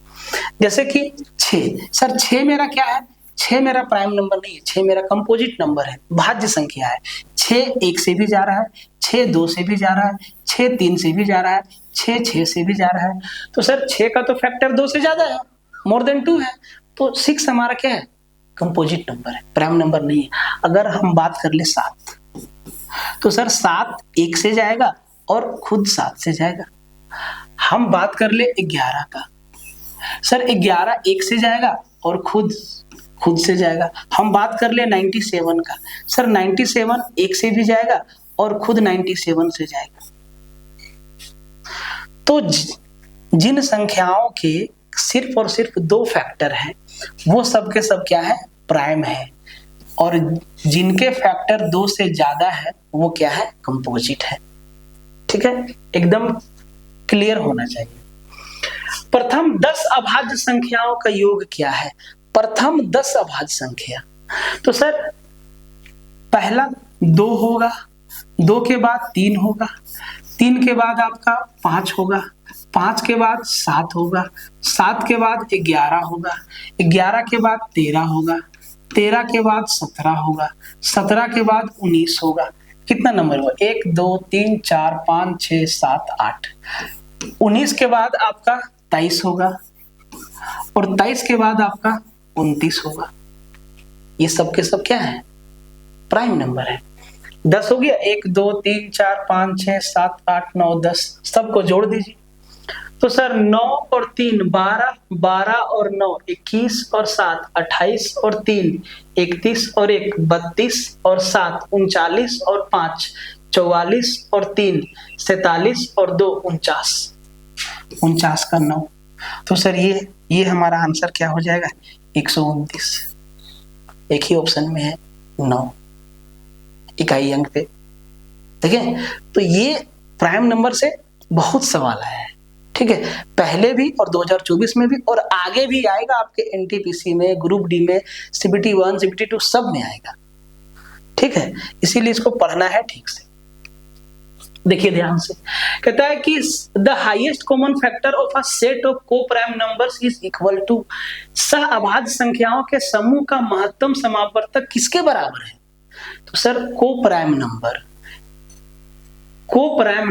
जैसे कि 6, सर 6 मेरा क्या है, 6 मेरा प्राइम नंबर नहीं है, 6 मेरा कंपोजिट नंबर है, भाज्य संख्या है। 6 1 से भी जा रहा है, 6 2 से भी जा रहा है, 6 3 से भी जा रहा है, 6 6 से भी जा रहा है। तो सर 6 का तो फैक्टर 2 से ज्यादा है, मोर देन 2 है, तो 6 हमारा क्या है, कंपोजिट नंबर है, प्राइम नंबर नहीं है। अगर हम बात कर ले 7, तो सर 7 1 से जाएगा और खुद 7 से जाएगा। हम बात कर ले 11 का, सर 11 1 से जाएगा और खुद से जाएगा। हम बात कर ले 97 का, सर 97 1 से भी जाएगा और खुद 97 से जाएगा। तो जिन संख्याओं के सिर्फ और सिर्फ 2 फैक्टर हैं, वो सब के सब क्या है, प्राइम है, और जिनके फैक्टर 2 से ज्यादा है वो क्या है, कंपोजिट है। ठीक है, एकदम क्लियर होना चाहिए। प्रथम 10 अभाज्य संख्याओं का योग क्या है? प्रथम 10 अभाज्य संख्या, तो सर पहला 2 होगा, 2 के बाद 3 होगा, 3 के बाद आपका 5 होगा, 5 के बाद 7 होगा, 7 के बाद 11 होगा, 11 के बाद 13 होगा, 13 के बाद 17 होगा, 17 के बाद 19 होगा। कितना नंबर हुआ, 1 2 3 4 5 6 7 8। 19 के बाद आपका 23 होगा और 23 के बाद आपका 29 होगा। ये सब के सब क्या है, प्राइम नंबर है। 10 हो गया, 1 2 3 4 5 6 7 8 9 10, सबको जोड़ दीजिए। तो सर 9 और 3 12, 12 और 9 21 और 7 28 और 3 31 और 1 32 और 7 39 और 5 44 और 3 47 और 2 49, 49 का 9। तो सर ये हमारा आंसर क्या हो जाएगा, 129। एक ही ऑप्शन में है 9 इकाई अंक पे। ठीक है, तो ये प्राइम नंबर से बहुत सवाल आया है। ठीक है, पहले भी और 2024 में भी, और आगे भी आएगा आपके एनटीपीसी में, ग्रुप डी में, सीबीटी 1 सीबीटी 2 सब में आएगा। ठीक है, इसीलिए इसको पढ़ना है ठीक से। देखिए ध्यान से, कहता है कि the highest common factor of a set of coprime numbers is equal to, सह अभाज्य संख्याओं के समूह का महत्तम समावर्तक किसके बराबर है? तो सर को प्राइम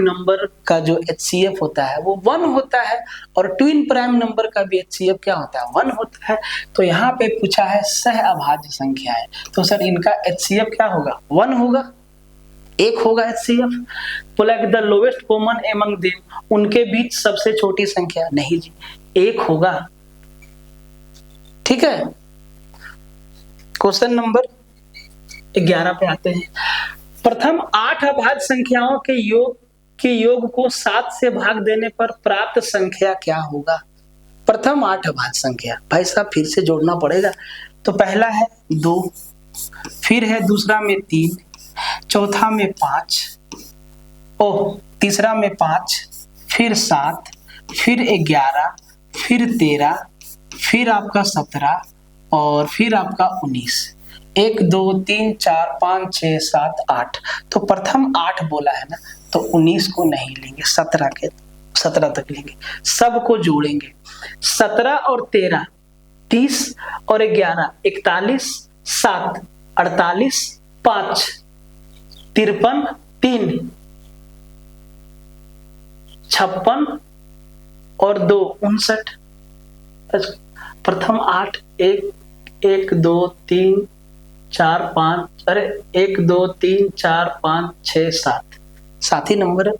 नंबर का जो HCF होता है वो 1 होता है, और ट्विन प्राइम नंबर का भी HCF क्या होता है, 1 होता है। तो यहाँ पे पूछा है सह अभाज्य संख्या है, तो सर इनका HCF क्या होगा, 1 होगा, 1 होगा HCF। बोला कि the lowest common among them, उनके बीच सबसे छोटी संख्या, नहीं जी 1 होगा। ठीक है, क्वेश्चन नंबर 11 पे आते हैं। प्रथम 8 अभाज्य संख्याओं के योग को 7 से भाग देने पर प्राप्त संख्या क्या होगा? प्रथम 8 अभाज्य संख्या, भाई साहब फिर से जोड़ना पड़ेगा। तो पहला है 2, फिर है दूसरा में 3, चौथा में 5, तीसरा में 5, फिर 7, फिर 11, फिर 13, फिर आपका 17 और फिर आपका 19। 1 2 3 4 5 6 7 8। तो प्रथम 8 बोला है ना, तो 19 को नहीं लेंगे, 17 तक लेंगे, सबको जोड़ेंगे। 17 और 13 30 और 11 41, 7 48, 5 53, 3 56 और 2 59। प्रथम 8 1 2 3 4 5, अरे 1 2 3 4 5 6 7, साथ ही नंबर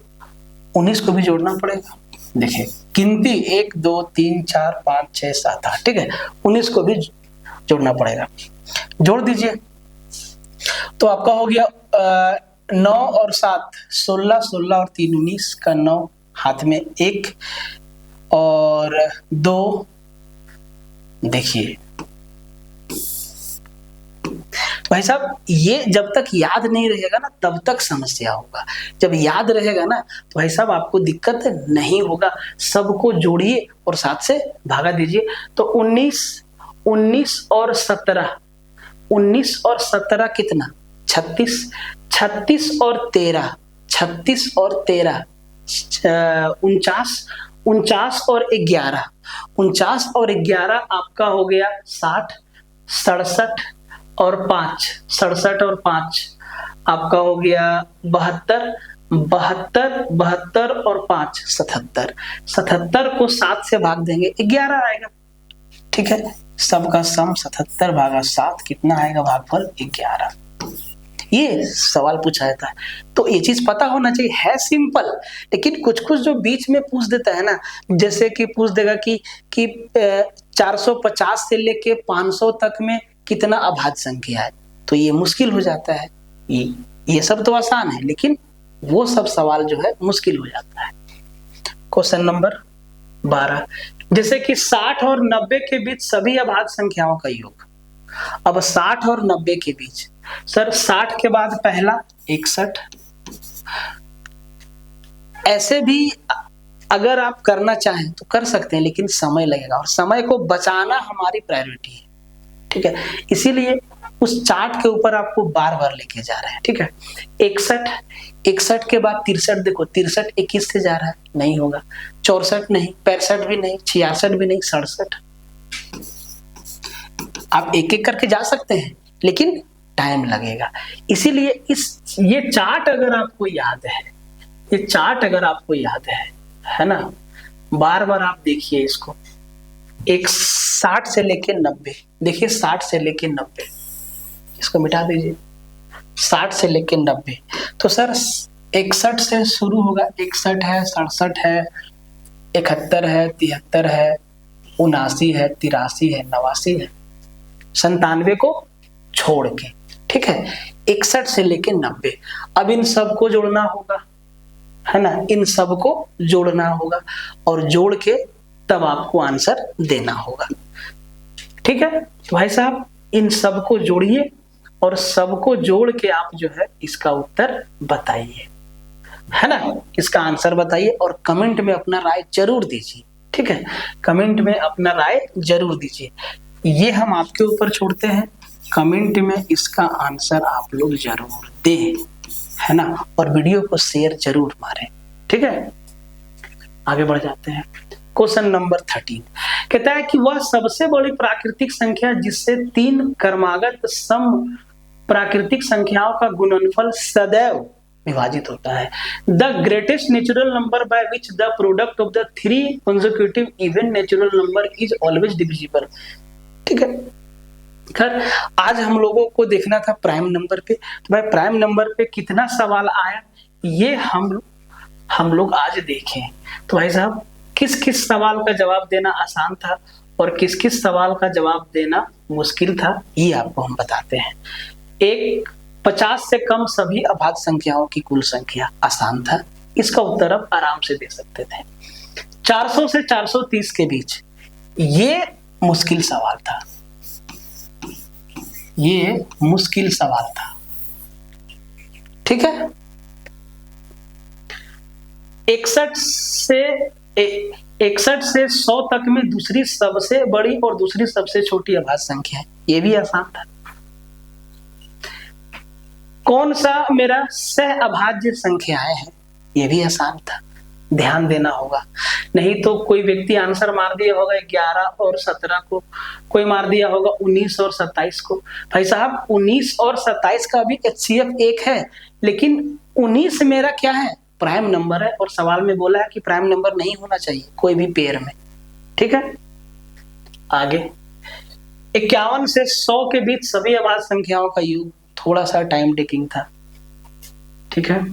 19 को भी जोड़ना पड़ेगा। देखिए गिनती 1 2 3 4 5 6 7 8, ठीक है, 19 को भी जोड़ना पड़ेगा। जोड़ दीजिए, तो आपका हो गया 9 और 7 16, 16 और 3 19 का 9, हाथ में 1 और 2। देखिए भाई साहब, ये जब तक याद नहीं रहेगा ना तब तक समस्या होगा, जब याद रहेगा ना तो भाई साहब आपको दिक्कत नहीं होगा। सबको जोड़िए और 7 से भागा दीजिए। तो 19 और 17, 19 और 17 कितना, 36, 36 और 13, 36 और 13 49, 49 और 11, 49 और 11 आपका हो गया 60, 67 और 5, 67 और 5 आपका हो गया 72, 72, 72 और 5 77, 77 को 7 से भाग देंगे 11 आएगा। ठीक है, सबका सम 77 भागा 7 कितना आएगा, भागफल 11। ये सवाल पूछा जाता है, तो ये चीज पता होना चाहिए। है सिंपल, लेकिन कुछ कुछ जो बीच में पूछ देता है ना, जैसे कि पूछ देगा कि 450 से लेके 500 तक में कितना अभाज्य संख्या है, तो ये मुश्किल हो जाता है। ये सब तो आसान है, लेकिन वो सब सवाल जो है मुश्किल हो जाता है। क्वेश्चन नंबर 12, जैसे कि 60 और 90 के बीच सभी अभाज्य संख्याओं का योग। अब 60 और 90 के बीच, सर 60 के बाद पहला 61, ऐसे भी अगर आप करना चाहें तो कर सकते हैं, लेकिन समय लगेगा और समय को बचाना हमारी प्रायोरिटी है। ठीक है, इसीलिए उस चार्ट के ऊपर आपको बार बार लेके जा रहे हैं। ठीक है, 61 के बाद 63, देखो 63 21 से जा रहा है, नहीं होगा। 64 नहीं, 65 भी नहीं, 66 भी नहीं, 67। आप एक एक करके जा सकते हैं, लेकिन टाइम लगेगा। इसीलिए ये चार्ट अगर आपको याद है, ये चार्ट अगर आपको याद है ना, बार बार आप देखिए इसको। 60 से लेके 90, देखिए 60 से लेके 90, इसको मिटा दीजिए। 60 से लेके 90, तो सर 61 से शुरू होगा, 61 है, 67 है, 71 है, 73 है, 79 है, 83 है, 89 है, 97 को छोड़ के। ठीक है, 61 से लेके 90। अब इन सबको जोड़ना होगा, है ना, इन सबको जोड़ना होगा और जोड़ के तब आपको आंसर देना होगा। ठीक है, तो भाई साहब इन सबको जोड़िए और सबको जोड़ के आप जो है इसका उत्तर बताइए, है ना, इसका आंसर बताइए और कमेंट में अपना राय जरूर दीजिए। ठीक है, कमेंट में अपना राय जरूर दीजिए। ये हम आपके ऊपर छोड़ते हैं, कमेंट में इसका आंसर आप लोग जरूर दें, है ना, और वीडियो को शेयर जरूर मारें। ठीक है, आगे बढ़ जाते हैं। क्वेश्चन नंबर 13 कहता है कि वह सबसे बड़ी प्राकृतिक संख्या जिससे 3 क्रमागत सम प्राकृतिक संख्याओं का गुणनफल सदैव विभाजित होता है। The greatest natural number by which the product of the 3 consecutive even natural number is always divisible. ठीक है, खैर आज हम लोगों को देखना था प्राइम नंबर पे, तो भाई प्राइम नंबर पे कितना सवाल आया ये हम लोग आज देखें। तो भाई साहब किस किस सवाल का जवाब देना आसान था और किस किस सवाल का जवाब देना मुश्किल था, ये आपको हम बताते हैं। 50 से कम सभी अभाज्य संख्याओं की कुल संख्या आसान था, इसका उत्तर आप आराम से दे सकते थे। 400 से 430 के बीच ये मुश्किल सवाल था, ये मुश्किल सवाल था। ठीक है, 61 से 100 तक में दूसरी सबसे बड़ी और दूसरी सबसे छोटी अभाज्य संख्या है, ये भी आसान था। कौन सा मेरा सह अभाज्य संख्याएं हैं, ये भी आसान था। ध्यान देना होगा, नहीं तो कोई व्यक्ति आंसर मार दिया होगा 11 और 17 को, कोई मार दिया होगा 19 और 27 को। भाई साहब 19 और 27 का भी HCF 1 है, लेकिन 19 मेरा क्या है, प्राइम नंबर है, और सवाल में बोला है कि प्राइम नंबर नहीं होना चाहिए कोई भी पेयर में। ठीक है, आगे 51 से 100 के बीच सभी अभाज्य संख्याओं का योग, थोड़ा सा टाइम टेकिंग था। ठीक है,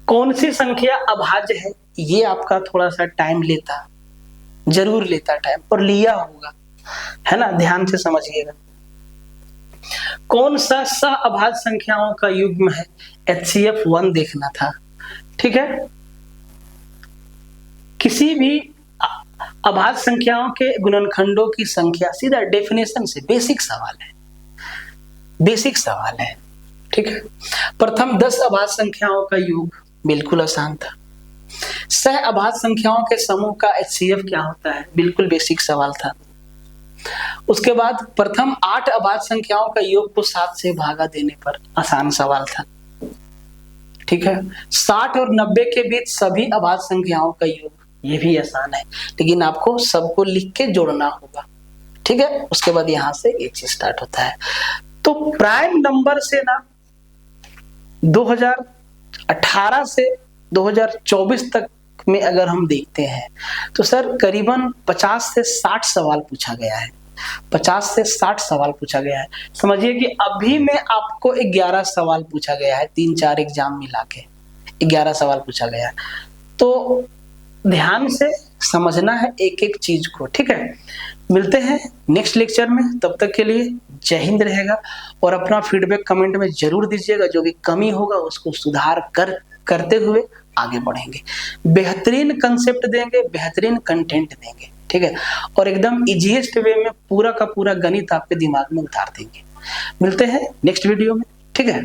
कौन सी संख्या अभाज्य है, ये आपका थोड़ा सा टाइम लेता, जरूर लेता टाइम, और लिया होगा, है ना, ध्यान से समझिएगा। कौन सा सह अभाज्य संख्याओं का युग्म है, HCF 1 देखना था। ठीक है, किसी भी अभाज्य संख्याओं के गुणनखंडों की संख्या, सीधा डेफिनेशन से, बेसिक सवाल है, बेसिक सवाल है। ठीक है, प्रथम 10 अभाज्य संख्याओं का योग बिल्कुल आसान था। सह अभाज्य संख्याओं के समूह का HCF क्या होता है, बिल्कुल बेसिक सवाल था। उसके बाद प्रथम 8 अभाज्य संख्याओं का योग को 7 से भागा देने पर, आसान सवाल था। ठीक है, 60 और 90 के बीच सभी अभाज्य संख्याओं का योग, ये भी आसान है, लेकिन आपको सबको लिख के जोड़ना होगा। ठीक है, उसके बाद यहाँ से ये चीज स्टार्ट होता है। तो प्राइम नंबर से ना 2018 से 2024 तक में अगर हम देखते हैं तो सर करीबन 50 से 60 सवाल पूछा गया है। 50 से 60 सवाल पूछा गया है। समझिए कि अभी में आपको 11 सवाल पूछा गया है, 3-4 एग्जाम मिला के 11 सवाल पूछा गया है। तो ध्यान से समझना है एक एक चीज को, ठीक है। मिलते हैं नेक्स्ट लेक्चर में, तब तक के लिए जय हिंद रहेगा। और अपना फीडबैक कमेंट में जरूर दीजिएगा, जो भी कमी होगा उसको सुधार करते हुए आगे बढ़ेंगे। बेहतरीन कंसेप्ट देंगे, बेहतरीन कंटेंट देंगे, ठीक है, और एकदम इजीएस्ट वे में पूरा का पूरा गणित आपके दिमाग में उतार देंगे। मिलते हैं नेक्स्ट वीडियो में, ठीक है।